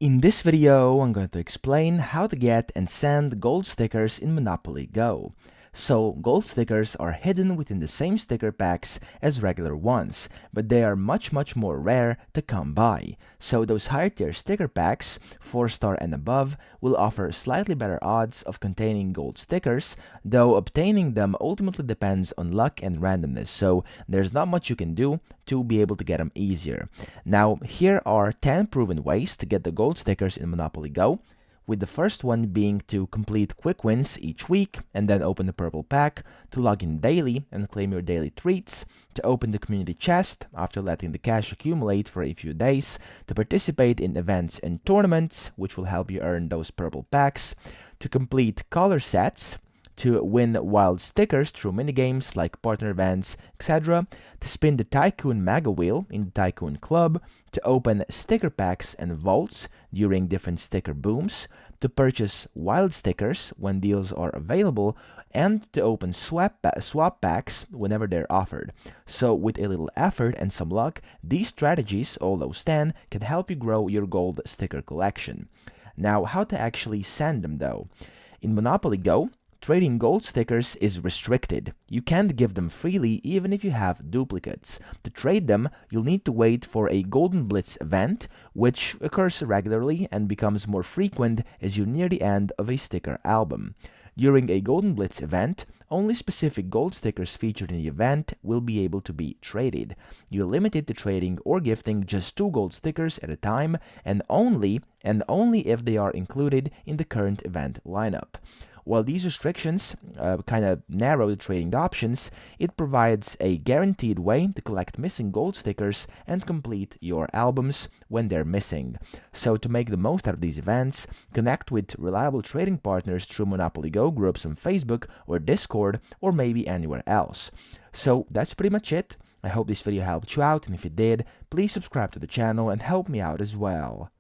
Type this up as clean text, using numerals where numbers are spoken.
In this video, I'm going to explain how to get and send gold stickers in Monopoly Go. So, gold stickers are hidden within the same sticker packs as regular ones, but they are much more rare to come by. So those higher tier sticker packs, 4-star and above, will offer slightly better odds of containing gold stickers, though obtaining them ultimately depends on luck and randomness, so there's not much you can do to be able to get them easier. Now, here are 10 proven ways to get the gold stickers in Monopoly Go, with the first one being to complete quick wins each week and then open the purple pack, to log in daily and claim your daily treats, to open the community chest after letting the cash accumulate for a few days, to participate in events and tournaments, which will help you earn those purple packs, to complete color sets, to win wild stickers through minigames like partner events, etc., to spin the Tycoon Mega Wheel in the Tycoon Club, to open sticker packs and vaults during different sticker booms, to purchase wild stickers when deals are available, and to open swap packs whenever they're offered. So with a little effort and some luck, these strategies, all those 10, can help you grow your gold sticker collection. Now, how to actually send them though? In Monopoly Go, trading gold stickers is restricted. You can't give them freely even if you have duplicates. To trade them, you'll need to wait for a Golden Blitz event, which occurs regularly and becomes more frequent as you near the end of a sticker album. During a Golden Blitz event, only specific gold stickers featured in the event will be able to be traded. You're limited to trading or gifting just 2 gold stickers at a time, and only if they are included in the current event lineup. While these restrictions kind of narrow the trading options, it provides a guaranteed way to collect missing gold stickers and complete your albums when they're missing. So to make the most out of these events, connect with reliable trading partners through Monopoly Go groups on Facebook or Discord or maybe anywhere else. So that's pretty much it. I hope this video helped you out, and if it did, please subscribe to the channel and help me out as well.